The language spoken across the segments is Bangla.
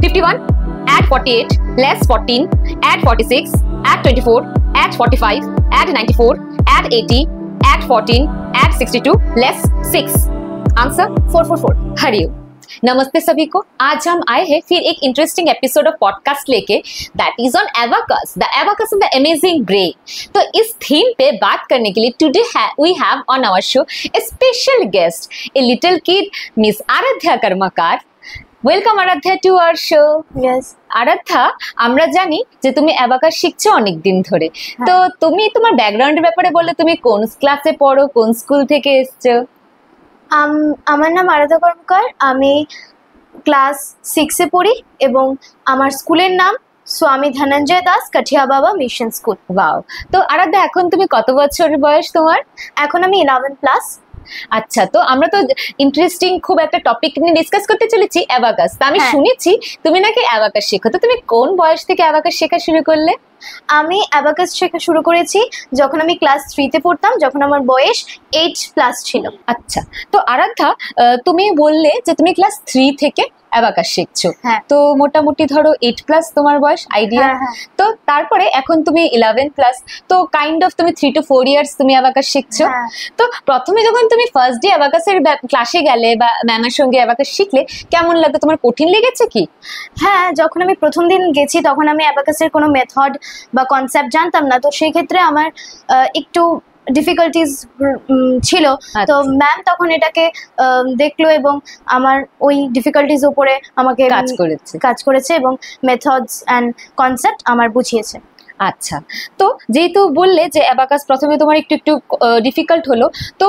51, add 48, less 14, add 46, add 24, add 45, add 94, add 80, add 14, add 62, less 6. Answer 444. हरिओ नमस्ते सभी को। आज हम आए हैं फिर एक इंटरेस्टिंग एपिसोड ऑफ पॉडकास्ट लेके, that is on abacus, the abacus the amazing brain. तो इस थीम पे बात करने के लिए today we have on our show a special guest, a little kid, miss Aradhya Karmakar. Welcome Aradhya to our show. Yes Aradhya, আমরা জানি যে তুমি অ্যাবাকাস শিখছো অনেক দিন ধরে, তো তুমি তোমার ব্যাকগ্রাউন্ডের ব্যাপারে বললে, তুমি কোন ক্লাসে পড়ো, কোন স্কুল থেকে এসছো? আমার নাম আরাধ্যা কর্মকার, আমি ক্লাস 6-এ পড়ি এবং আমার স্কুলের নাম স্বামী ধনঞ্জয় দাস কাঠিয়া বাবা মিশন স্কুল। ওয়াও, তো আরাধ্যা এখন তুমি কত বছর বয়স তোমার? এখন আমি 11+। আচ্ছা, তো আমরা তো ইন্টারেস্টিং খুব একটা টপিক নিয়ে ডিসকাস করতে চলেছি, অ্যাবাকাস। তা আমি শুনেছি তুমি নাকি অ্যাবাকাস শেখো, তো তুমি কোন বয়স থেকে অ্যাবাকাস শেখা শুরু করলে? আমি অ্যাবাকাস শেখা শুরু করেছি যখন আমি ক্লাস 3-তে পড়তাম, যখন আমার বয়স 8+ ছিল। আচ্ছা, তো আরাধ্যা, তুমি বললে যে তুমি ক্লাস 3 থেকে অ্যাবাকাস শিখছো, তো মোটামুটি ধরো 8+ তোমার বয়স, আইডিয়া। তো তারপরে এখন তুমি 11+, তো কাইন্ড অফ তুমি 3 to 4 ইয়ার্স তুমি অ্যাবাকাস শিখছো। তো প্রথমে যখন তুমি ফার্স্ট ডে অ্যাবাকাসের ক্লাসে গেলে বা ম্যামের সঙ্গে অ্যাবাকাস শিখলে, কেমন লাগতো? তোমার কঠিন লেগেছে কি? হ্যাঁ, যখন আমি প্রথম দিন গেছি তখন আমি অ্যাবাকাসের কোনো মেথড বা কনসেপ্ট জানতাম না, তো সেই ক্ষেত্রে আমার একটু ডিফিকাল্টিজ ছিল। তো ম্যাম তখন এটাকে দেখলো এবং আমার ওই ডিফিকাল্টিজ উপরে আমাকে কাজ করেছে এবং মেথডস অ্যান্ড কনসেপ্ট আমার বুঝিয়েছে। আচ্ছা, তো যেহেতু বললে যে অ্যাবাকাস প্রথমে তোমার একটু একটু ডিফিকাল্ট হলো, তো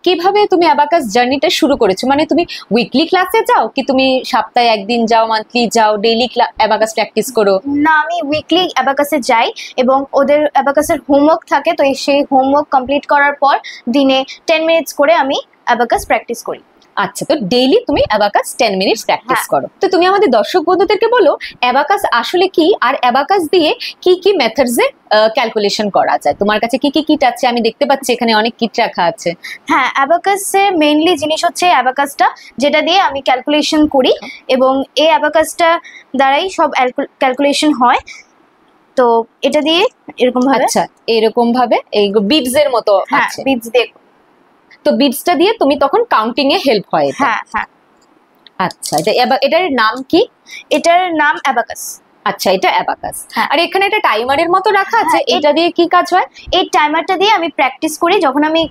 কিভাবে তুমি অ্যাবাকাস জার্নিটা শুরু করেছো? মানে তুমি উইকলি ক্লাসে যাও, কি তুমি সপ্তাহে একদিন যাও, মান্থলি যাও, ডেইলি অ্যাবাকাস প্র্যাকটিস করো? না, আমি উইকলি অ্যাবাকাসে যাই এবং ওদের অ্যাবাকাসের হোমওয়ার্ক থাকে, তো সেই হোমওয়ার্ক কমপ্লিট করার পর দিনে 10 মিনিটস করে আমি অ্যাবাকাস প্র্যাকটিস করি। আচ্ছা, তো ডেইলি তুমি অ্যাবাকাস 10 মিনিটস প্র্যাকটিস করো। তো তুমি আমাদের দর্শক বন্ধুদেরকে বলো অ্যাবাকাস আসলে কি, আর অ্যাবাকাস দিয়ে কি কি মেথডসে ক্যালকুলেশন করা যায়। তোমার কাছে কি কি কিট আছে? আমি দেখতে পাচ্ছি এখানে অনেক কিট রাখা আছে। হ্যাঁ, অ্যাবাকাসে মেইনলি জিনিস হচ্ছে অ্যাবাকাসটা, যেটা দিয়ে আমি ক্যালকুলেশন করি এবং এই অ্যাবাকাসটা দ্বারাই সব ক্যালকুলেশন হয়। তো এটা দিয়ে এরকম ভাবে, আচ্ছা এরকম ভাবে এই বিটস এর মতো আছে, বিটস দিয়ে, তো বিটসটা দিয়ে তুমি তখন কাউন্টিং এ হেল্প হয়। হ্যাঁ হ্যাঁ। আচ্ছা, এটার নাম কি? এটার নাম অ্যাবাকাস। আচ্ছা, এটা অ্যাবাকাস। আর এখানে একটা টাইমারের মতো রাখা আছে, এটা দিয়ে কি কাজ হয়? এই টাইমারটা দিয়ে আমি প্র্যাকটিস করি যখন আমি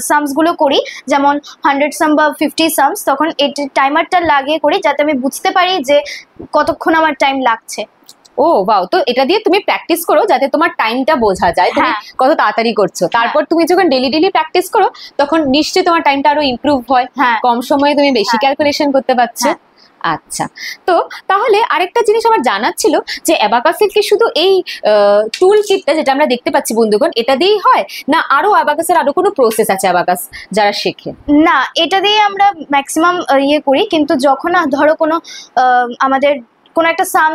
সামস গুলো করি, যেমন 100 সাম বা 50 সামস, তখন এই টাইমারটা লাগিয়ে করি যাতে আমি বুঝতে পারি যে কতক্ষণ আমার টাইম লাগছে। ও ওয়াও, তো এটা দিয়ে তুমি প্র্যাকটিস করো যাতে তোমার টাইমটা বোঝা যায় তুমি কত তাড়াতাড়ি করছো। তারপর তুমি যখন ডেইলি প্র্যাকটিস করো তখন নিশ্চয়ই তোমার টাইমটা আরো ইমপ্রুভ হয়, কম সময়ে তুমি বেশি ক্যালকুলেশন করতে পারছো। আচ্ছা, তো তাহলে আরেকটা জিনিস আমার জানার ছিল যে অ্যাবাকাসের কি শুধু এই টুল কিটটা যেটা আমরা দেখতে পাচ্ছি বন্ধুগণ, এটা দিয়েই হয় না আরো অ্যাবাকাসের আরো কোনো প্রসেস আছে অ্যাবাকাস যারা শেখে? না, এটা দিয়ে আমরা ম্যাক্সিমাম ইয়ে করি, কিন্তু যখন ধরো কোনো আমাদের কোনো একটা সাম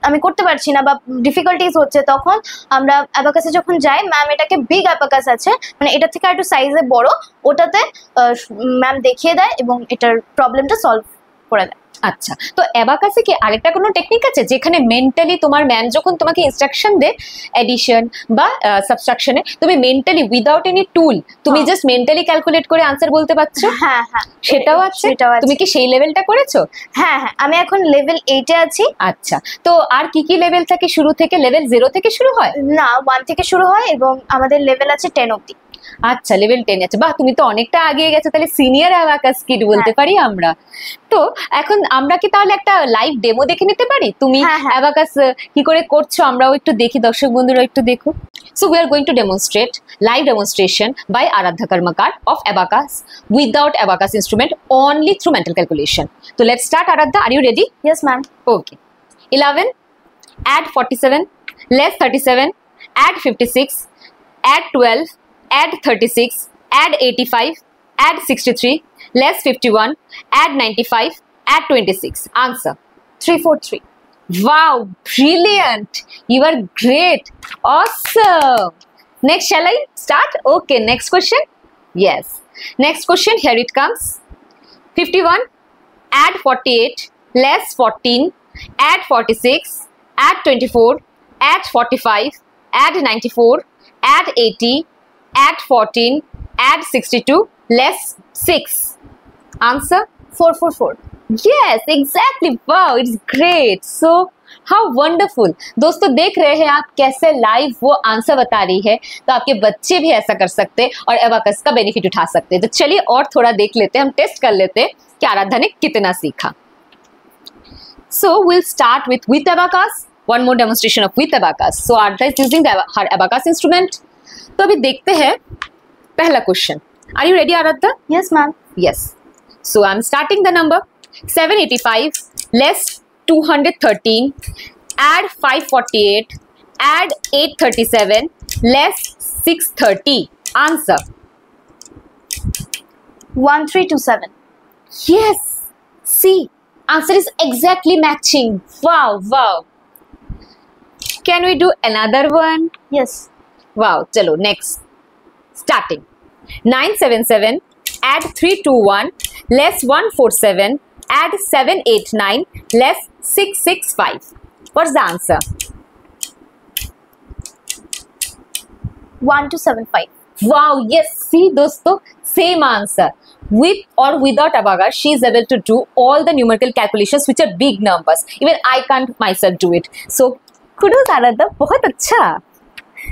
আমি করতে পারছি না বা ডিফিকাল্টিজ হচ্ছে, তখন আমরা অ্যাবাকাসে যখন যাই, ম্যাম এটাকে বিগ অ্যাবাকাস আছে, মানে এটা থেকে একটু সাইজে বড়, ওটাতে ম্যাম দেখিয়ে দেয় এবং এটার প্রবলেমটা সলভ করে দেয়। আচ্ছা, তো অ্যাবাকাসে কি আরেকটা কোনো টেকনিক আছে যেখানে মেন্টালি তোমার ম্যাম যখন তোমাকে ইনস্ট্রাকশন দেয় এডিশন বা সাবট্রাকশনে, তুমি মেন্টালি উইদাউট এনি টুল তুমি জাস্ট মেন্টালি ক্যালকুলেট করে আনসার বলতে পারছো? হ্যাঁ হ্যাঁ, সেটাও আছে। তুমি কি সেই লেভেলটা করেছো? হ্যাঁ হ্যাঁ, আমি এখন লেভেল 8-এ আছি। আচ্ছা, তো আর কি কি লেভেল থাকে শুরু থেকে? লেভেল 0 থেকে শুরু হয়? না, 1 থেকে শুরু হয় এবং আমাদের লেভেল আছে 10 অবধি। আচ্ছা, লেভেল 10 আছে। বাহ, তুমি তো অনেকটা এগিয়ে গেছো, তাহলে সিনিয়র অ্যাবাকাস কিড বলতে পারি আমরা। তো এখন আমরা কি তাহলে একটা লাইভ ডেমো দেখে নিতে পারি তুমি অ্যাবাকাস কি করে করছো? আমরাও একটু দেখি, দর্শক বন্ধুরা একটু দেখো। So we are going to demonstrate live demonstration by Aradhya Karmakar of abacus without abacus instrument, only through mental calculation. So let's start. Aradhya, are you ready? Yes ma'am. Okay. 11 add 47 less 37 add 56 add 12 add 36 add 85 add 63 less 51 add 95 add 26. Answer 343. Wow, brilliant. You are great. Awesome. Next, shall I start? Okay, next question. Yes. Next question, here it comes. 51 add 48 less 14, add 46, add 24, add 45, add 94, add 80, add 14, add 62, less 6. Answer? 444. Yes, exactly. Wow, it's great. So how wonderful. दोस्तों देख रहे हैं आप कैसे लाइव वो आंसर बता रही है, तो आपके बच्चे भी ऐसा कर सकते हैं और एबाकस का बेनिफिट उठा सकते हैं। तो चलिए और थोड़ा देख लेते हैं, हम टेस्ट कर लेते हैं कि आराध्या ने कितना सीखा। So we'll start with abacus. One more demonstration of with abacus. So Aradhya is using her abacus instrument. तो अभी देखते हैं पहला question. Are you ready, Aradhya? Yes, ma'am. Yes. So I'm starting the number 785 less 213, add 548, add 837, less 630. Answer. 1327. Yes. See, answer is exactly matching. Wow, wow. Can we do another one? Yes. Wow, chalo, next. Starting. 977, add 321, less 147, add 789, less 665. What's the answer? 1275. Wow, yes. See, dosto, same answer. With or without abacus, she is able to do all the numerical calculations which are big numbers. Even I can't myself do it. So, kudos Aradhya, बहुत अच्छा.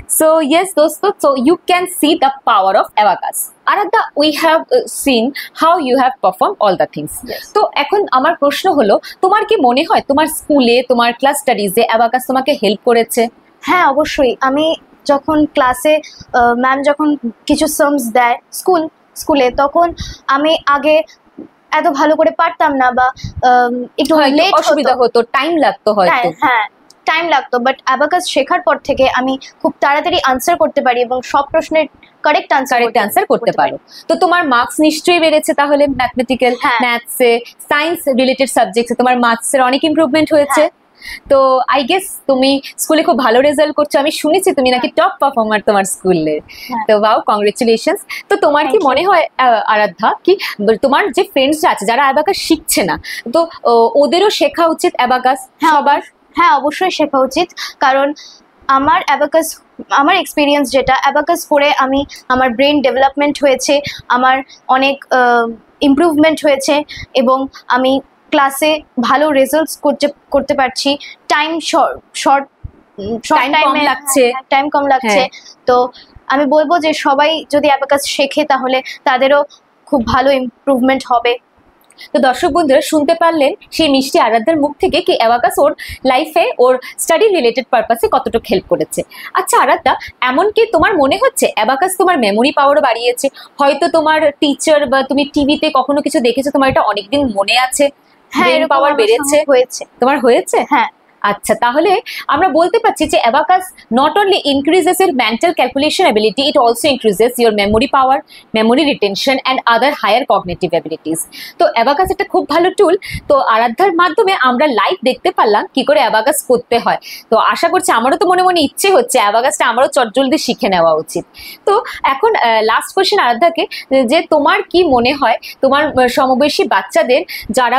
So yes, dosto, so you can see the power of abacus. Aradhya, we have seen how you have performed all the things. Yes. তো এখন আমার প্রশ্ন হলো, তোমার কি মনে হয় তোমার স্কুলে তোমার ক্লাস স্টাডিজে অ্যাবাকাস তোমাকে হেল্প করেছে? হ্যাঁ, অবশ্যই। আমি যখন ক্লাসে ম্যাম যখন কিছু সামস দেয় স্কুলে, তখন আমি আগে এত ভালো করে পারতাম না বা একটু লেট অসুবিধা হতো, টাইম লাগতো হয়তো। হ্যাঁ, টাইম লাগতো, বাট অ্যাবাকাস শেখার পর থেকে আমি খুব তাড়াতাড়ি আনসার করতে পারি এবং সব প্রশ্নের কারেক্ট আনসার করতে পারো। তো তোমার মার্কস নিশ্চয়ই বেড়েছে তাহলে ম্যাথমেটিক্যাল, ম্যাথসে, সায়েন্স রিলেটেড সাবজেক্টসে তোমার মার্কসের অনেক ইমপ্রুভমেন্ট হয়েছে। তো আই গেস তুমি স্কুলে খুব ভালো রেজাল্ট করছো, আমি শুনেছি তুমি নাকি টপ পারফর্মার তোমার স্কুলে। তো ওয়াও, কংগ্রেচুলেশনস। তো তোমার কি মনে হয় আরাধ্যা, কি তোমার যে ফ্রেন্ডসরা আছে যারা অ্যাবাকাস শিখছে না, তো ওদেরও শেখা উচিত অ্যাবাকাস সবার? হ্যাঁ, অবশ্যই শেখা উচিত, কারণ আমার এক্সপিরিয়েন্স যেটা, অ্যাবাকাস করে আমার ব্রেন ডেভেলপমেন্ট হয়েছে, আমার অনেক ইমপ্রুভমেন্ট হয়েছে এবং আমি ক্লাসে ভালো রেজাল্টস করতে পারছি। টাইম কম লাগছে। তো আমি বলবো যে সবাই যদি অ্যাবাকাস শেখে তাহলে তাদেরও খুব ভালো ইমপ্রুভমেন্ট হবে। তো দর্শক বন্ধুরা শুনতে পারলেন সেই মিষ্টি আরাধ্যার মুখ থেকে কি অ্যাবাকাস ওর লাইফে ওর স্টাডি রিলেটেড পারপাসে কতটুকু হেল্প করেছে। আচ্ছা আরাধ্যা, এমনকি তোমার মনে হচ্ছে অ্যাবাকাস তোমার মেমোরি পাওয়ারও বাড়িয়েছে? হয়তো তোমার টিচার বা তুমি টিভিতে কখনো কিছু দেখেছো, তোমার এটা অনেকদিন মনে আছে, ব্রেন পাওয়ার বেড়েছে? তোমার হয়েছে? হ্যাঁ। আচ্ছা, তাহলে আমরা বলতে পারছি যে abacus not only increases your mental calculation ability, it also increases your memory power, memory retention and other higher cognitive abilities. তো অ্যাবাকাস একটা খুব ভালো টুল। তো আরাধ্যার মাধ্যমে আমরা লাইভ দেখতে পারলাম কি করে অ্যাবাকাস করতে হয়। তো আশা করছি আমারও তো মনে মনে ইচ্ছে হচ্ছে অ্যাবাকাসটা আমারও চটজলদি শিখে নেওয়া উচিত। তো এখন লাস্ট কোয়েশ্চেন আরাধ্যাকে, যে তোমার কি মনে হয় তোমার সমবয়সী বাচ্চাদের যারা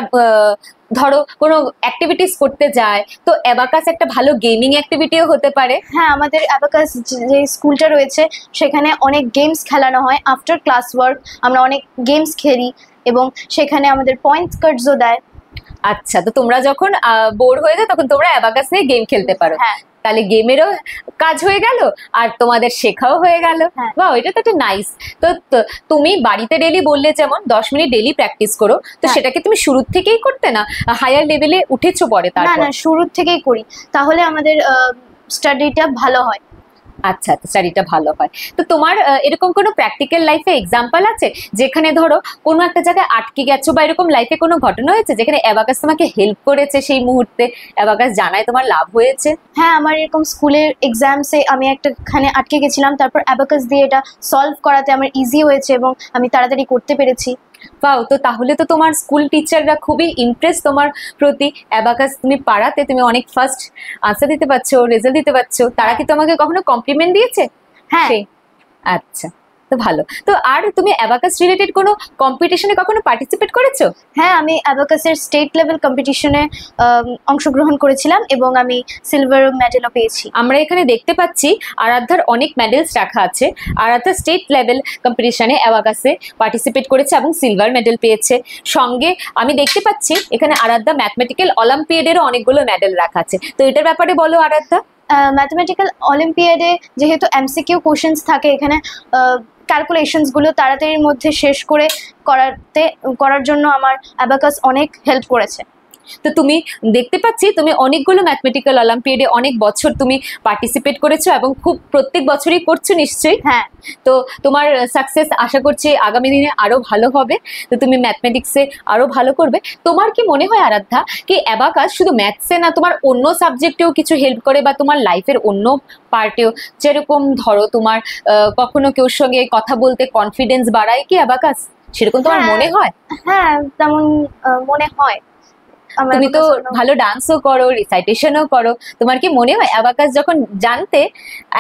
ধরো কোনো অ্যাক্টিভিটিস করতে যায়, তো অ্যাবাকাস একটা ভালো গেমিং অ্যাক্টিভিটিও হতে পারে? হ্যাঁ, আমাদের অ্যাবাকাস যে স্কুলটা রয়েছে সেখানে অনেক গেমস খেলানো হয়। আফটার ক্লাস ওয়ার্ক আমরা অনেক গেমস খেলি এবং সেখানে আমাদের পয়েন্টস কার্ডসও দেয়। আচ্ছা, তো তোমরা যখন বোর হয়ে যায় তখন তোমরা অ্যাবাকাস নিয়ে গেম খেলতে পারো। হ্যাঁ, তাহলে গেমেরও কাজ হয়ে গেল আর তোমাদের শেখাও হয়ে গেল। বাহ, এটা তো একটা নাইস। তো তুমি বাড়িতে ডেলি বললে যেমন 10 মিনিট ডেলি প্র্যাকটিস করো, তো সেটাকে তুমি শুরু থেকেই করতে না হায়ার লেভেলে উঠেছো পরে? না, শুরু থেকেই করি, তাহলে আমাদের স্টাডিটা ভালো হয়। আচ্ছা, স্টাডিটা ভালো হয়। তো তোমার এরকম কোনো প্র্যাকটিক্যাল লাইফে এক্সাম্পল আছে যেখানে ধরো কোনো একটা জায়গায় আটকে গেছো বা এরকম লাইফে কোনো ঘটনা হয়েছে যেখানে অ্যাবাকাস তোমাকে হেল্প করেছে, সেই মুহূর্তে অ্যাবাকাস জানায় তোমার লাভ হয়েছে? হ্যাঁ, আমার এরকম স্কুলের এক্সামসে আমি একটাখানে আটকে গেছিলাম, তারপর অ্যাবাকাস দিয়ে এটা সলভ করাতে আমার ইজি হয়েছে এবং আমি তাড়াতাড়ি করতে পেরেছি। পাও, তো তাহলে তো তোমার স্কুল টিচাররা খুবই ইমপ্রেস তোমার প্রতি। অ্যাবাকাস তুমি পাড়াতে তুমি অনেক ফার্স্ট আনসার দিতে পারছো, রেজাল্ট দিতে পারছো, তারা কি তোমাকে কখনো কমপ্লিমেন্ট দিয়েছে? হ্যাঁ। আচ্ছা, তো ভালো। তো আর তুমি অ্যাবাকাস রিলেটেড কোনো কম্পিটিশনে কখনো পার্টিসিপেট করেছো? হ্যাঁ, আমি অ্যাবাকাসের স্টেট লেভেল কম্পিটিশনে অংশগ্রহণ করেছিলাম এবং আমি সিলভার মেডেলও পেয়েছি। আমরা এখানে দেখতে পাচ্ছি আরাধ্যার অনেক মেডেলস রাখা আছে। আরাধ্যা স্টেট লেভেল কম্পিটিশনে অ্যাবাকাসে পার্টিসিপেট করেছে এবং সিলভার মেডেল পেয়েছে। সঙ্গে আমি দেখতে পাচ্ছি এখানে আরাধ্যা ম্যাথমেটিক্যাল অলিম্পিয়াডেরও অনেকগুলো মেডেল রাখা আছে। তো এটার ব্যাপারে বলো আরাধ্যা। ম্যাথমেটিক্যাল অলিম্পিয়াডে যেহেতু এমসিকিউ কোশ্চেন্স থাকে, এখানে ক্যালকুলেশনসগুলো তাড়াতাড়ির মধ্যে শেষ করে করার জন্য আমার অ্যাবাকাস অনেক হেল্প করেছে। তো তুমি দেখতে পাচ্ছি তুমি অনেকগুলো ম্যাথমেটিক্যাল অলিম্পিয়াডে অনেক বছর তুমি পার্টিসিপেট করেছো এবং খুব প্রত্যেক বছরই করছো নিশ্চয়ই। হ্যাঁ, তো তোমার সাকসেস আশা করছি আগামী দিনে আরো ভালো হবে। তো তুমি ম্যাথমেটিক্সে আরো ভালো করবে। তোমার কি মনে হয় আরাধ্যা কি অ্যাবাকাস শুধু ম্যাথসে না, তোমার অন্য সাবজেক্টেও কিছু হেল্প করে বা তোমার লাইফের অন্য পার্টেও, যেরকম ধরো তোমার কখনো কেউর সঙ্গে কথা বলতে কনফিডেন্স বাড়ায় কি অ্যাবাকাস, সেরকম তোমার মনে হয়? হ্যাঁ, তেমন মনে হয়। তুমি তো ভালো ডান্সও করো, রিসাইটেশনও করো। তোমার কি মনে হয় অ্যাবাকাস যখন জানতে,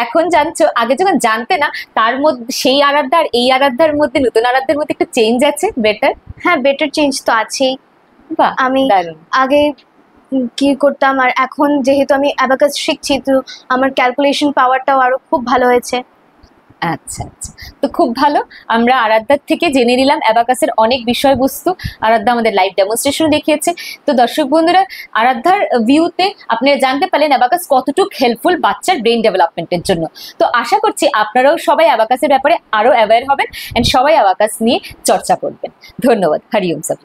এখন জানছো, আগে যখন জানতে না, তার মধ্যে সেই আরাধ্যা আর এই আরাধ্যার মধ্যে, নতুন আরাধ্যার মধ্যে একটা চেঞ্জ আছে বেটার? হ্যাঁ, বেটার চেঞ্জ তো আছেই। বাহ, আমি আগে কি করতাম আর এখন যেহেতু আমি অ্যাবাকাস শিখছি, তো আমার ক্যালকুলেশন পাওয়ারটাও আরো খুব ভালো হয়েছে। আচ্ছা আচ্ছা, তো খুব ভালো। আমরা আরাধ্যার থেকে জেনে নিলাম অ্যাবাকাসের অনেক বিষয়বস্তু। আরাধ্যা আমাদের লাইভ ডেমনস্ট্রেশন দেখিয়েছে। তো দর্শক বন্ধুরা, আরাধ্যার ভিউতে আপনারা জানতে পারলেন অ্যাবাকাস কতটুকু হেল্পফুল বাচ্চার ব্রেন ডেভেলপমেন্টের জন্য। তো আশা করছি আপনারাও সবাই অ্যাবাকাসের ব্যাপারে আরো অ্যাওয়্যার হবেন এন্ড সবাই অ্যাবাকাস নিয়ে চর্চা করবেন। ধন্যবাদ। হরি ওম সব।